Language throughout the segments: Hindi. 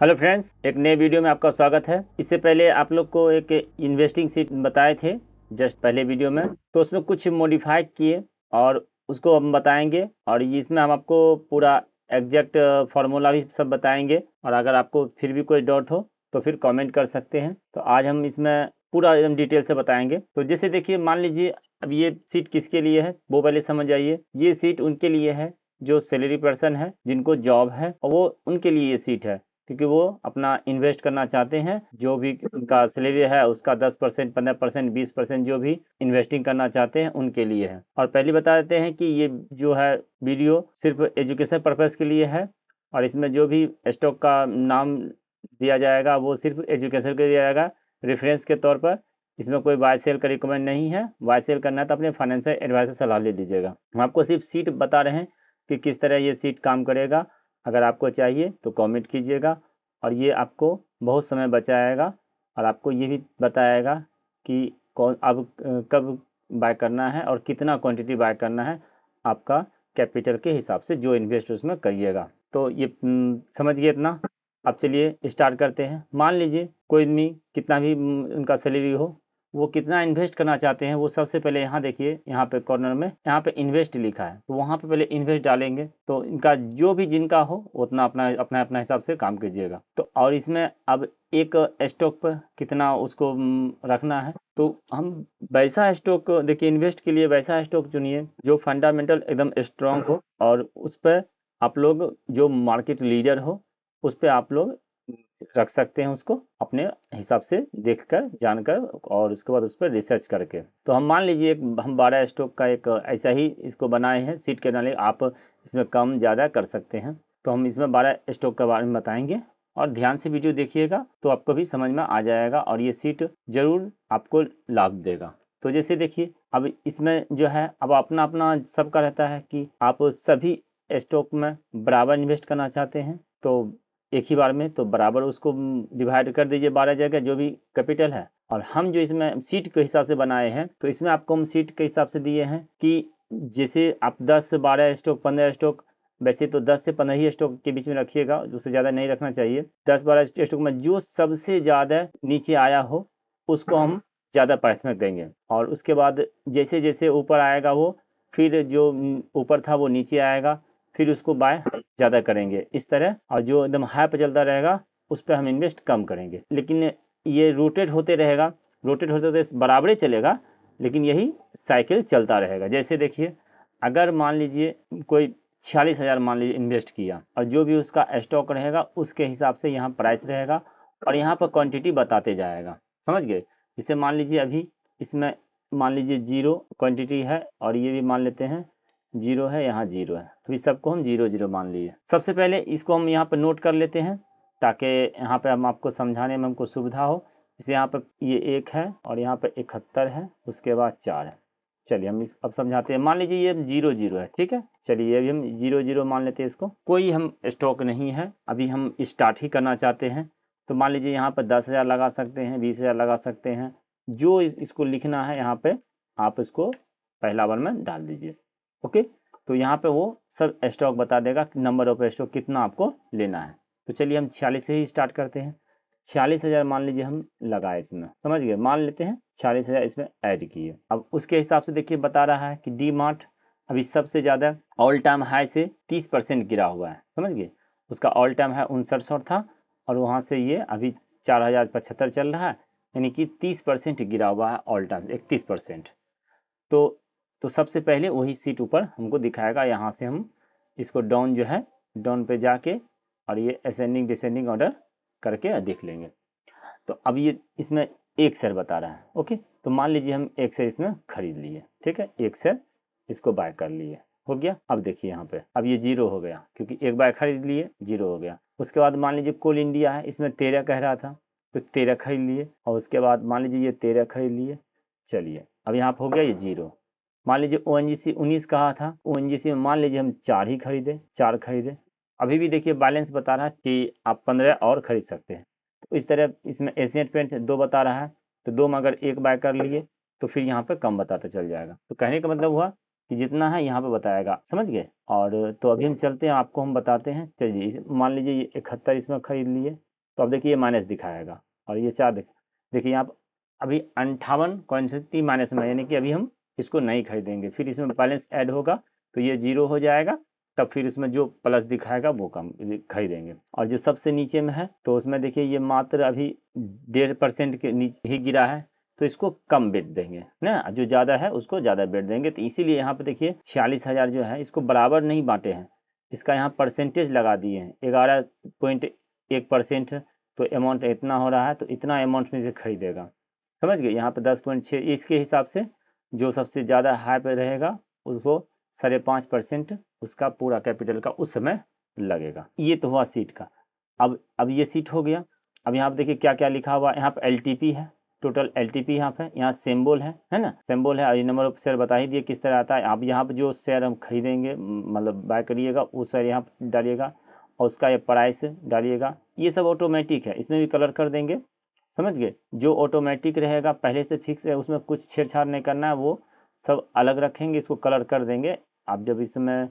हेलो फ्रेंड्स, एक नए वीडियो में आपका स्वागत है। इससे पहले आप लोग को एक इन्वेस्टिंग सीट बताए थे जस्ट पहले वीडियो में, तो उसमें कुछ मॉडिफाई किए और उसको हम बताएंगे और इसमें हम आपको पूरा एग्जैक्ट फार्मूला भी सब बताएंगे। और अगर आपको फिर भी कोई डाउट हो तो फिर कमेंट कर सकते हैं। तो आज हम इसमें पूरा एकदम डिटेल से बताएंगे। तो जैसे देखिए, मान लीजिए अब ये सीट किसके लिए है वो पहले समझ आइए। ये सीट उनके लिए है जो सैलरी पर्सन है, जिनको जॉब है, और वो उनके लिए ये सीट है क्योंकि वो अपना इन्वेस्ट करना चाहते हैं। जो भी उनका सैलरी है उसका 10%, 15%, 20% जो भी इन्वेस्टिंग करना चाहते हैं उनके लिए है। और पहले बता देते हैं कि ये जो है वीडियो सिर्फ एजुकेशन पर्पज़ के लिए है और इसमें जो भी स्टॉक का नाम दिया जाएगा वो सिर्फ एजुकेशन के लिए दिया जाएगा, रेफरेंस के तौर पर। इसमें कोई बाय सेल का रिकमेंड नहीं है। बाय सेल करना है तो अपने फाइनेंशियल एडवाइजर से सलाह ले लीजिएगा। हम आपको सिर्फ सीट बता रहे हैं कि किस तरह ये सीट काम करेगा। अगर आपको चाहिए तो कमेंट कीजिएगा और ये आपको बहुत समय बचाएगा और आपको ये भी बताएगा कि कौन अब कब बाय करना है और कितना क्वांटिटी बाय करना है, आपका कैपिटल के हिसाब से जो इन्वेस्ट उसमें करिएगा। तो ये समझ गए इतना। अब चलिए स्टार्ट करते हैं। मान लीजिए कोई भी कितना भी उनका सैलरी हो, वो कितना इन्वेस्ट करना चाहते हैं वो सबसे पहले यहाँ देखिए, यहाँ पे कॉर्नर में यहाँ पे इन्वेस्ट लिखा है, तो वहाँ पे पहले इन्वेस्ट डालेंगे। तो इनका जो भी जिनका हो उतना अपना अपना अपना हिसाब से काम कीजिएगा। तो और इसमें अब एक स्टॉक पर कितना उसको रखना है, तो हम वैसा स्टॉक देखिए, इन्वेस्ट के लिए वैसा स्टॉक चुनिए जो फंडामेंटल एकदम स्ट्रांग हो और उस पर आप लोग जो मार्केट लीडर हो उस पर आप लोग रख सकते हैं, उसको अपने हिसाब से देखकर जानकर और उसके बाद उस पर रिसर्च करके। तो हम मान लीजिए हम 12 स्टॉक का एक ऐसा ही इसको बनाए हैं सीट के नाले। आप इसमें कम ज़्यादा कर सकते हैं। तो हम इसमें 12 स्टॉक के बारे में बताएंगे और ध्यान से वीडियो देखिएगा तो आपको भी समझ में आ जाएगा और ये सीट ज़रूर आपको लाभ देगा। तो जैसे देखिए, अब इसमें जो है अब अपना अपना सबका रहता है कि आप सभी स्टॉक में बराबर इन्वेस्ट करना चाहते हैं तो एक ही बार में, तो बराबर उसको डिवाइड कर दीजिए 12 जगह जो भी कैपिटल है। और हम जो इसमें सीट के हिसाब से बनाए हैं तो इसमें आपको हम सीट के हिसाब से दिए हैं कि जैसे आप 10 से 12 स्टॉक, 15 स्टॉक, वैसे तो 10 से 15 ही स्टॉक के बीच में रखिएगा, उससे ज़्यादा नहीं रखना चाहिए। 10-12 स्टॉक में जो सबसे ज़्यादा नीचे आया हो उसको हम ज़्यादा प्राथमिक देंगे और उसके बाद जैसे जैसे ऊपर आएगा वो फिर जो ऊपर था वो नीचे आएगा, फिर उसको बाय ज़्यादा करेंगे इस तरह। और जो एकदम हाई पे चलता रहेगा उस पर हम इन्वेस्ट कम करेंगे। लेकिन ये रोटेट होते रहेगा, रोटेट होते होते बराबर ही चलेगा, लेकिन यही साइकिल चलता रहेगा। जैसे देखिए, अगर मान लीजिए कोई 46,000 मान लीजिए इन्वेस्ट किया और जो भी उसका स्टॉक रहेगा उसके हिसाब से यहाँ प्राइस रहेगा और यहाँ पर क्वांटिटी बताते जाएगा। समझ गए? जैसे मान लीजिए अभी इसमें मान लीजिए 0 क्वांटिटी है और ये भी मान लेते हैं 0 है, यहाँ 0 है, तो इस सबको हम 0-0 मान लिए। सबसे पहले इसको हम यहाँ पर नोट कर लेते हैं ताकि यहाँ पे हम आपको समझाने में हमको सुविधा हो। जैसे यहाँ पर ये 1 है और यहाँ पे 71 है, उसके बाद 4 है। चलिए हम इस अब समझाते हैं। मान लीजिए ये 0-0 है, ठीक है। चलिए अभी हम 0-0 मान लेते हैं इसको। कोई हम स्टॉक नहीं है, अभी हम स्टार्ट ही करना चाहते हैं। तो मान लीजिए यहाँ पर 10,000 लगा सकते हैं, 20,000 लगा सकते हैं। जो इसको लिखना है यहाँ पे आप इसको पहला बार में डाल दीजिए। ओके, तो यहाँ पे वो सब स्टॉक बता देगा नंबर ऑफ स्टॉक कितना आपको लेना है। तो चलिए हम 46 से ही स्टार्ट करते हैं। 46,000 मान लीजिए हम लगाए इसमें, समझ गए, मान लेते हैं 46,000 इसमें ऐड किए। अब उसके हिसाब से देखिए बता रहा है कि डी मार्ट अभी सबसे ज़्यादा ऑल टाइम हाई से 30% गिरा हुआ है। समझ गए, उसका ऑल टाइम हाई 59 था और वहाँ से ये अभी 4,075 चल रहा है, यानी कि 30% गिरा हुआ है ऑल टाइम, 31%। तो सबसे पहले वही सीट ऊपर हमको दिखाएगा। यहाँ से हम इसको डाउन जो है डाउन पे जाके और ये असेंडिंग डिसेंडिंग ऑर्डर करके देख लेंगे। तो अब ये इसमें एक शेयर बता रहा है। ओके, तो मान लीजिए हम एक शेयर इसमें खरीद लिए, ठीक है, एक शेयर इसको बाय कर लिए, हो गया। अब देखिए यहाँ पे अब ये 0 हो गया क्योंकि एक बाय खरीद लिए, 0 हो गया। उसके बाद मान लीजिए कोल इंडिया है, इसमें 13 कह रहा था तो 13 खरीद लिए और उसके बाद मान लीजिए ये 13 खरीद लिए। चलिए अब यहाँ पर हो गया ये 0। मान लीजिए ONGC 19 कहा था, ONGC में मान लीजिए हम 4 ही खरीदे, 4 खरीदे। अभी भी देखिए बैलेंस बता रहा है कि आप 15 और खरीद सकते हैं। तो इस तरह इसमें एशियन पेंट 2 बता रहा है, तो 2 में अगर 1 बाय कर लिए तो फिर यहाँ पे कम बताता चल जाएगा। तो कहने का मतलब हुआ कि जितना है यहाँ पे बताएगा, समझ गए। और तो अभी हम चलते हैं, आपको हम बताते हैं। चलिए मान लीजिए ये 71 इसमें खरीद लिए, तो अब देखिए ये माइनस दिखाएगा और ये 4 देखिए यहाँ अभी 58 माइनस में, यानी कि अभी हम इसको नहीं खरीदेंगे। फिर इसमें बैलेंस ऐड होगा तो ये 0 हो जाएगा, तब फिर इसमें जो प्लस दिखाएगा वो कम खरीदेंगे। और जो सबसे नीचे में है तो उसमें देखिए ये मात्र अभी 1.5% के नीचे ही गिरा है, तो इसको कम बेच देंगे ना, जो ज़्यादा है उसको ज़्यादा बेच देंगे। तो इसीलिए यहाँ पे देखिए 46,000 जो है इसको बराबर नहीं बांटे हैं, इसका यहाँ परसेंटेज लगा दिए हैं 11.1%, तो अमाउंट इतना हो रहा है, तो इतना अमाउंट में से खरीदेगा, समझ गए। यहाँ पे 10.6 इसके हिसाब से जो सबसे ज़्यादा हाई पे रहेगा उसको 5.5% उसका पूरा कैपिटल का उस समय लगेगा। ये तो हुआ सीट का। अब ये सीट हो गया। अब यहाँ पे देखिए क्या क्या लिखा हुआ है, यहाँ पे LTP है, टोटल LTP यहाँ पे, यहाँ सिंबल है ना, सिंबल है। और ये नंबर ऑफ शेयर बता ही दिए किस तरह आता है। आप यहाँ पे जो शेयर हम खरीदेंगे मतलब बाय करिएगा वो शेयर यहाँ पर डालिएगा और उसका ये प्राइस डालिएगा। ये सब ऑटोमेटिक है, इसमें भी कलर कर देंगे, समझ गए। जो ऑटोमेटिक रहेगा पहले से फिक्स है, उसमें कुछ छेड़छाड़ नहीं करना है, वो सब अलग रखेंगे, इसको कलर कर देंगे। आप जब इसमें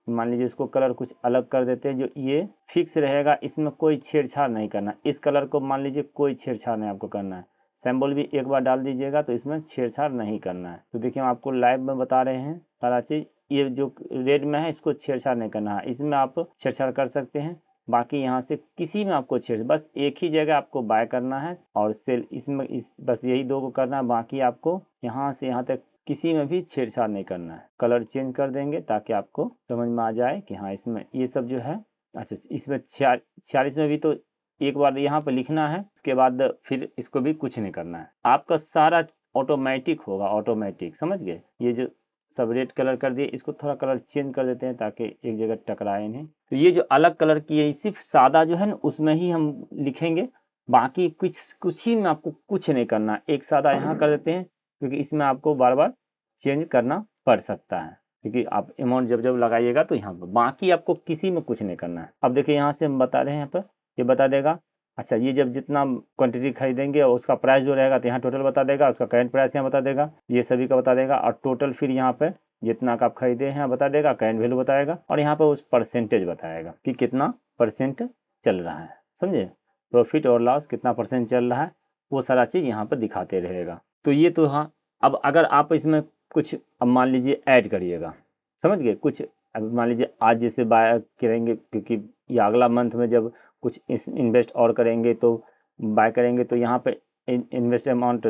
मान लीजिए इसको कलर कुछ अलग कर देते हैं, जो ये फिक्स रहेगा इसमें कोई छेड़छाड़ नहीं करना। इस कलर को मान लीजिए कोई छेड़छाड़ नहीं आपको करना है, सिंबल भी एक बार डाल दीजिएगा, तो इसमें छेड़छाड़ नहीं करना है। तो देखिए हम आपको लाइव में बता रहे हैं सारा चीज़। ये जो रेड में है इसको छेड़छाड़ नहीं करना है, इसमें आप छेड़छाड़ कर सकते हैं, बाकी यहाँ से किसी में आपको बस एक ही जगह आपको बाय करना है और सेल इसमें बस यही 2 को करना है। बाकी आपको यहाँ से यहाँ तक किसी में भी छेड़छाड़ नहीं करना है। कलर चेंज कर देंगे ताकि आपको समझ में आ जाए कि हाँ इसमें ये सब जो है। अच्छा, इसमें 46 में भी तो एक बार यहाँ पर लिखना है, उसके बाद फिर इसको भी कुछ नहीं करना है, आपका सारा ऑटोमेटिक होगा, ऑटोमेटिक, समझ गए। ये जो सब रेड कलर कर दिए, इसको थोड़ा कलर चेंज कर देते हैं ताकि एक जगह टकराए नहीं। तो ये जो अलग कलर की है सिर्फ सादा जो है ना उसमें ही हम लिखेंगे, बाकी कुछ ही में आपको कुछ नहीं करना। एक सादा यहाँ कर देते हैं क्योंकि इसमें आपको बार बार चेंज करना पड़ सकता है, क्योंकि आप अमाउंट जब लगाइएगा तो यहाँ पर, बाकी आपको किसी में कुछ नहीं करना है। अब देखिए यहाँ से हम बता रहे हैं, यहाँ पर ये बता देगा। अच्छा, ये जब जितना क्वांटिटी खरीदेंगे और उसका प्राइस जो रहेगा तो यहाँ टोटल बता देगा, उसका करंट प्राइस यहाँ बता देगा, ये सभी का बता देगा। और टोटल फिर यहाँ पे जितना का आप खरीदे हैं बता देगा, करंट वैल्यू बताएगा, और यहाँ पे उस परसेंटेज बताएगा कि कितना परसेंट चल रहा है, समझे। प्रॉफिट और लॉस कितना परसेंट चल रहा है वो सारा चीज़ यहाँ पर दिखाते रहेगा। तो ये तो हाँ। अब अगर आप इसमें कुछ अब मान लीजिए ऐड करिएगा, समझ गए, कुछ अब मान लीजिए आज जैसे बाय करेंगे, क्योंकि या अगला मंथ में जब कुछ इन्वेस्ट और करेंगे तो बाय करेंगे, तो यहाँ पे इन्वेस्ट अमाउंट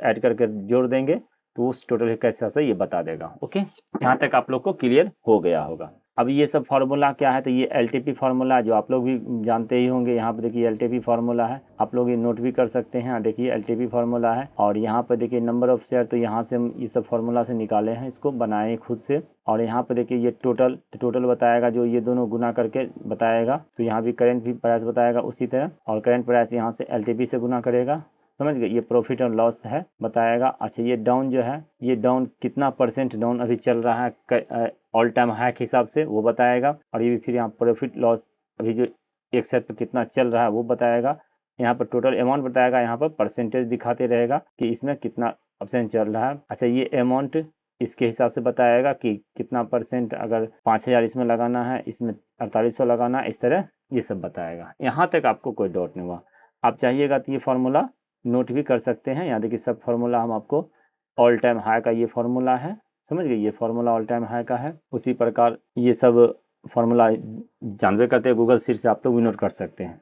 ऐड करके जोड़ देंगे तो उस टोटल कैसे से ये बता देगा। ओके, यहाँ तक आप लोग को क्लियर हो गया होगा। अब ये सब फार्मूला क्या है, तो ये LTP फार्मूला जो आप लोग भी जानते ही होंगे। यहाँ पे देखिए LTP फार्मूला है, आप लोग ये नोट भी कर सकते हैं। देखिए LTP फार्मूला है, और यहाँ पे देखिए नंबर ऑफ शेयर, तो यहाँ से हम ये सब फार्मूला से निकाले हैं, इसको बनाए खुद से। और यहाँ पे देखिए ये टोटल बताएगा, जो ये दोनों गुना करके बताएगा। तो यहाँ भी करंट भी प्राइस बताएगा उसी तरह, और करंट प्राइस यहाँ से LTP से गुना करेगा, समझ गए। ये प्रॉफिट और लॉस है बताएगा। अच्छा, ये डाउन जो है, ये डाउन कितना परसेंट डाउन अभी चल रहा है ऑल टाइम हाई के हिसाब से वो बताएगा। और ये भी फिर यहाँ प्रॉफिट लॉस अभी जो एक शेयर पर कितना चल रहा है वो बताएगा। यहाँ पर टोटल अमाउंट बताएगा, यहाँ पर परसेंटेज दिखाते रहेगा कि इसमें कितना परसेंट चल रहा है। अच्छा, ये अमाउंट इसके हिसाब से बताएगा कि कितना परसेंट, अगर 5,000 इसमें लगाना है, इसमें 4800 लगाना है, इस तरह ये सब बताएगा। यहाँ तक आपको कोई डाउट नहीं हुआ। आप चाहिएगा तो ये फार्मूला नोट भी कर सकते हैं। यहाँ देखिए सब फार्मूला हम आपको, ऑल टाइम हाई का ये फार्मूला है, समझ गए, ये फार्मूला ऑल टाइम हाई का है। उसी प्रकार ये सब फार्मूला जानवे करते हैं, गूगल शीट से आप लोग भी नोट कर सकते हैं।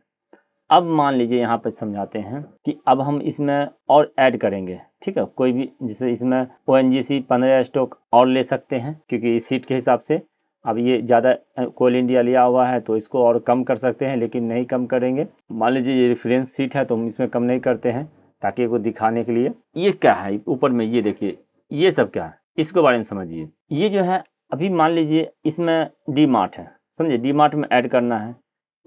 अब मान लीजिए यहाँ पर समझाते हैं कि अब हम इसमें और ऐड करेंगे, ठीक है। कोई भी जैसे इसमें ONGC 15 स्टॉक और ले सकते हैं, क्योंकि इस सीट के हिसाब से अब ये ज़्यादा कोल इंडिया लिया हुआ है तो इसको और कम कर सकते हैं, लेकिन नहीं कम करेंगे। मान लीजिए ये रेफरेंस सीट है तो हम इसमें कम नहीं करते हैं, ताकि इसको दिखाने के लिए। ये क्या है ऊपर में, ये देखिए ये सब क्या है, इसके बारे में समझिए। ये जो है अभी मान लीजिए इसमें डी मार्ट है, समझिए, डी मार्ट में ऐड करना है,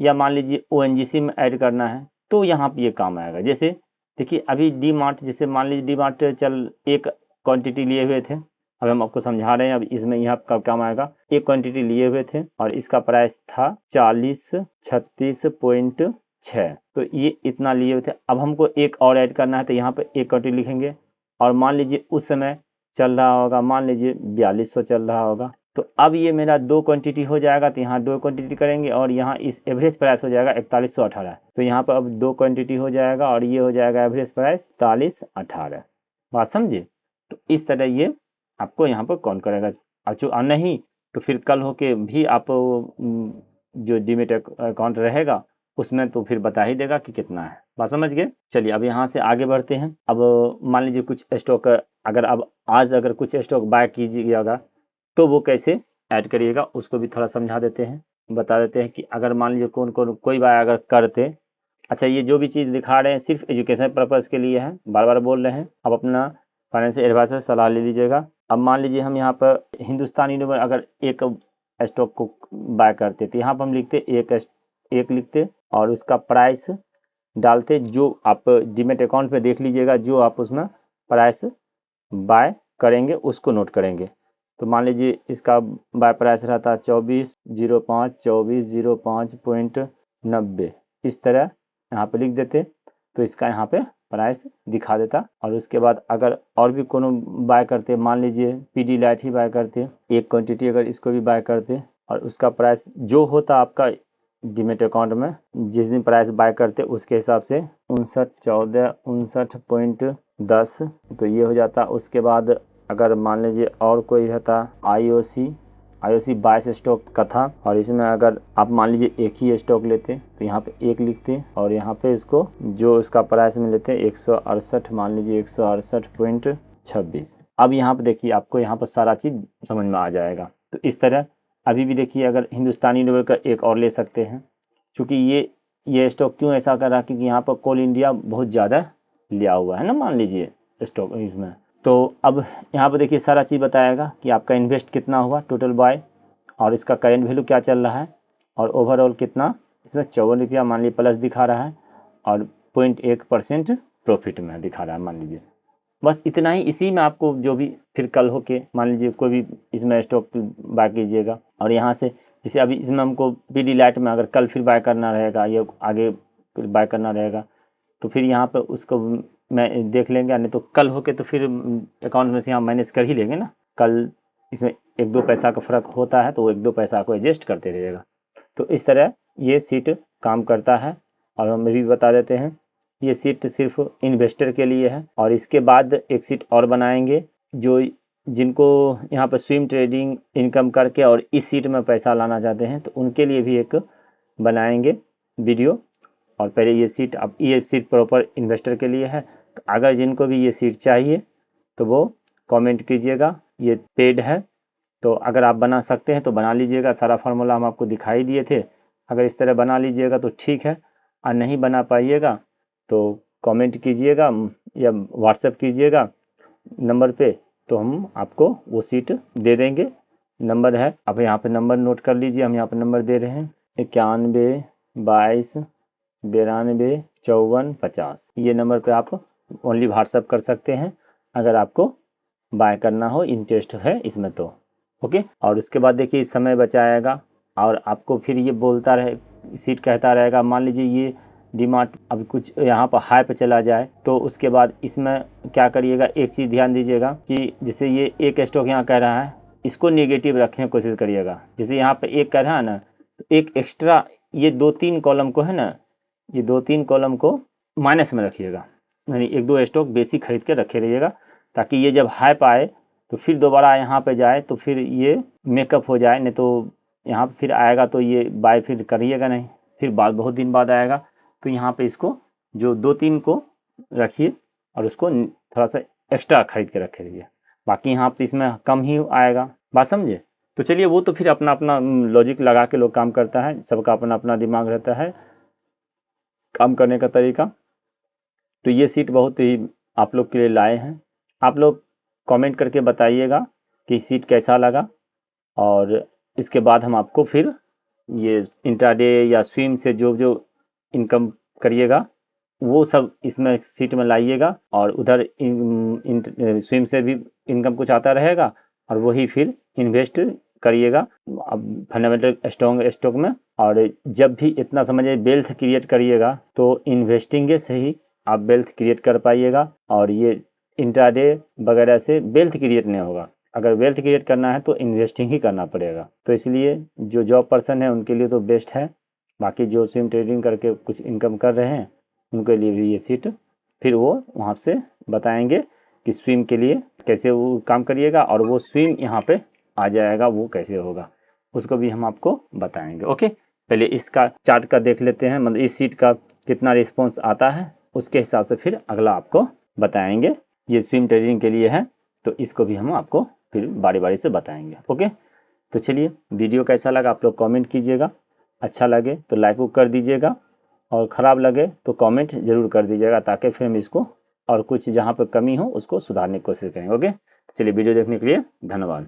या मान लीजिए ONGC में ऐड करना है, तो यहाँ पे ये काम आएगा। जैसे देखिए अभी डी मार्ट, जैसे मान लीजिए डी मार्ट चल एक क्वांटिटी लिए हुए थे, अब हम आपको समझा रहे हैं। अब इसमें यहाँ कब काम आएगा, एक क्वांटिटी लिए हुए थे और इसका प्राइस था 4036.6, तो ये इतना लिए हुए थे। अब हमको एक और ऐड करना है, तो यहाँ पे एक क्वांटिटी लिखेंगे, और मान लीजिए उस समय चल रहा होगा, मान लीजिए 4200 चल रहा होगा, तो अब ये मेरा 2 क्वांटिटी हो जाएगा, तो यहाँ 2 क्वांटिटी करेंगे और यहाँ इस एवरेज प्राइस हो जाएगा 4118। तो यहाँ पर अब 2 क्वांटिटी हो जाएगा और ये हो जाएगा एवरेज प्राइस 4118। बात समझे? तो इस तरह ये आपको यहाँ पर कौन करेगा। और नहीं तो फिर कल होके भी आप जो डीमेट अकाउंट रहेगा उसमें तो फिर बता ही देगा कि कितना है। बात समझ गए? चलिए अब यहाँ से आगे बढ़ते हैं। अब मान लीजिए कुछ स्टॉक अगर अब आज अगर कुछ स्टॉक बाय कीजिएगा तो वो कैसे ऐड करिएगा उसको भी थोड़ा समझा देते हैं, बता देते हैं कि अगर मान लीजिए कोई बाय अगर करते। अच्छा, ये जो भी चीज़ दिखा रहे हैं सिर्फ एजुकेशन पर्पज़ के लिए है, बार बार बोल रहे हैं। अब अपना फाइनेंशियल एडवाइजर सलाह ले लीजिएगा। अब मान लीजिए हम यहाँ पर हिंदुस्तान यूनिलीवर अगर एक स्टॉक को बाय करते तो यहाँ पर हम लिखते एक लिखते और उसका प्राइस डालते, जो आप डीमेट अकाउंट पे देख लीजिएगा, जो आप उसमें प्राइस बाय करेंगे उसको नोट करेंगे। तो मान लीजिए इसका बाय प्राइस रहता 2405 2405.90, इस तरह यहाँ पे लिख देते तो इसका यहाँ पे प्राइस दिखा देता। और उसके बाद अगर और भी कोनो बाय करते, मान लीजिए पीडीलाइट ही बाय करते, एक क्वांटिटी अगर इसको भी बाय करते और उसका प्राइस जो होता आपका डीमेट अकाउंट में जिस दिन प्राइस बाय करते उसके हिसाब से 59.10 तो ये हो जाता। उसके बाद अगर मान लीजिए और कोई रहता आईओसी 22 स्टॉक का था और इसमें अगर आप मान लीजिए एक ही स्टॉक लेते तो यहाँ पे एक लिखते और यहाँ पे इसको जो उसका प्राइस में लेते 168, मान लीजिए 168.26। अब यहाँ पे देखिए आपको यहाँ पर सारा चीज़ समझ में आ जाएगा। तो इस तरह अभी भी देखिए अगर हिंदुस्तानी यूनिलीवर का एक और ले सकते हैं, क्योंकि ये स्टॉक क्यों ऐसा कर रहा है, क्योंकि यहाँ पर कोल इंडिया बहुत ज़्यादा लिया हुआ है ना, मान लीजिए स्टॉक इसमें। तो अब यहाँ पर देखिए सारा चीज़ बताएगा कि आपका इन्वेस्ट कितना हुआ टोटल बाय और इसका करेंट वैल्यू क्या चल रहा है और ओवरऑल कितना इसमें 54 रुपया मान लीजिए प्लस दिखा रहा है और 0.1% प्रॉफिट में दिखा रहा है मान लीजिए। बस इतना ही। इसी में आपको जो भी फिर कल होके मान लीजिए कोई भी इसमें स्टॉक बाय कीजिएगा और यहाँ से जैसे अभी इसमें हमको पीडीलाइट में अगर कल फिर बाय करना रहेगा या आगे फिर बाय करना रहेगा तो फिर यहाँ पे उसको मैं देख लेंगे, नहीं तो कल होके तो फिर अकाउंट में से यहाँ माइनस कर ही लेंगे ना। कल इसमें 1-2 पैसा का फ़र्क होता है तो वो 1-2 पैसा को एडजस्ट करते रहिएगा। तो इस तरह ये सीट काम करता है। और हम भी बता देते हैं ये सीट सिर्फ इन्वेस्टर के लिए है। और इसके बाद एक सीट और बनाएंगे जो जिनको यहाँ पर स्विंग ट्रेडिंग इनकम करके और इस सीट में पैसा लाना चाहते हैं तो उनके लिए भी एक बनाएंगे वीडियो। और पहले ये सीट प्रॉपर इन्वेस्टर के लिए है। तो अगर जिनको भी ये सीट चाहिए तो वो कमेंट कीजिएगा, ये पेड है। तो अगर आप बना सकते हैं तो बना लीजिएगा, सारा फार्मूला हम आपको दिखाई दिए थे। अगर इस तरह बना लीजिएगा तो ठीक है, और नहीं बना पाइएगा तो कमेंट कीजिएगा या व्हाट्सएप कीजिएगा नंबर पे, तो हम आपको वो सीट दे देंगे। नंबर है, आप यहाँ पे नंबर नोट कर लीजिए, हम यहाँ पे नंबर दे रहे हैं 91 22 92 54 50। ये नंबर पे आप ओनली व्हाट्सएप कर सकते हैं अगर आपको बाय करना हो, इंटरेस्ट है इसमें तो ओके। और उसके बाद देखिए समय बचाएगा और आपको फिर ये बोलता रहे, सीट कहता रहेगा। मान लीजिए ये डीमार्ट अभी कुछ यहाँ पर हाई पे चला जाए तो उसके बाद इसमें क्या करिएगा, एक चीज़ ध्यान दीजिएगा कि जैसे ये एक स्टॉक यहाँ कह रहा है इसको नेगेटिव रखने की कोशिश करिएगा। जैसे यहाँ पे एक कह रहा है ना, तो एक एक्स्ट्रा ये 2-3 कॉलम को है ना, ये 2-3 कॉलम को माइनस में रखिएगा, यानी 1-2 स्टॉक बेसिक खरीद के रखे रहिएगा ताकि ये जब हाई पे आए तो फिर दोबारा यहाँ पे जाए तो फिर ये मेकअप हो जाए। नहीं तो यहाँ पे फिर आएगा तो ये बाय फिर करिएगा नहीं, फिर बाद बहुत दिन बाद आएगा। तो यहाँ पे इसको जो 2-3 को रखिए और उसको थोड़ा सा एक्स्ट्रा खरीद के रखे रहिए, बाकी यहाँ पे इसमें कम ही आएगा। बात समझे? तो चलिए वो तो फिर अपना अपना लॉजिक लगा के लोग काम करता है, सबका अपना अपना दिमाग रहता है काम करने का तरीका। तो ये सीट बहुत ही आप लोग के लिए लाए हैं। आप लोग कमेंट करके बताइएगा कि सीट कैसा लगा और इसके बाद हम आपको फिर ये इंट्राडे या स्विम से जो जो इनकम करिएगा वो सब इसमें सीट में लाइएगा और उधर स्विम से भी इनकम कुछ आता रहेगा और वही फिर इन्वेस्ट करिएगा अब फंडामेंटल स्टॉक में। और जब भी इतना समझिए वेल्थ क्रिएट करिएगा तो इन्वेस्टिंग से ही आप वेल्थ क्रिएट कर पाइएगा और ये इंट्राडे वगैरह से वेल्थ क्रिएट नहीं होगा। अगर वेल्थ क्रिएट करना है तो इन्वेस्टिंग ही करना पड़ेगा। तो इसलिए जो जॉब पर्सन है उनके लिए तो बेस्ट है, बाकी जो स्विंग ट्रेडिंग करके कुछ इनकम कर रहे हैं उनके लिए भी ये सीट फिर वो वहाँ से बताएंगे कि स्विम के लिए कैसे वो काम करिएगा, और वो स्विम यहाँ पे आ जाएगा वो कैसे होगा उसको भी हम आपको बताएंगे। ओके, पहले इसका चार्ट का देख लेते हैं, मतलब इस सीट का कितना रिस्पॉन्स आता है, उसके हिसाब से फिर अगला आपको बताएंगे। ये स्विम ट्रेडिंग के लिए है तो इसको भी हम आपको फिर बारी बारी से बताएंगे। ओके, तो चलिए वीडियो कैसा लगा आप लोग कमेंट कीजिएगा, अच्छा लगे तो लाइक कर दीजिएगा, और ख़राब लगे तो कमेंट ज़रूर कर दीजिएगा, ताकि फिर हम इसको और कुछ जहाँ पर कमी हो उसको सुधारने की कोशिश करेंगे। ओके, चलिए वीडियो देखने के लिए धन्यवाद।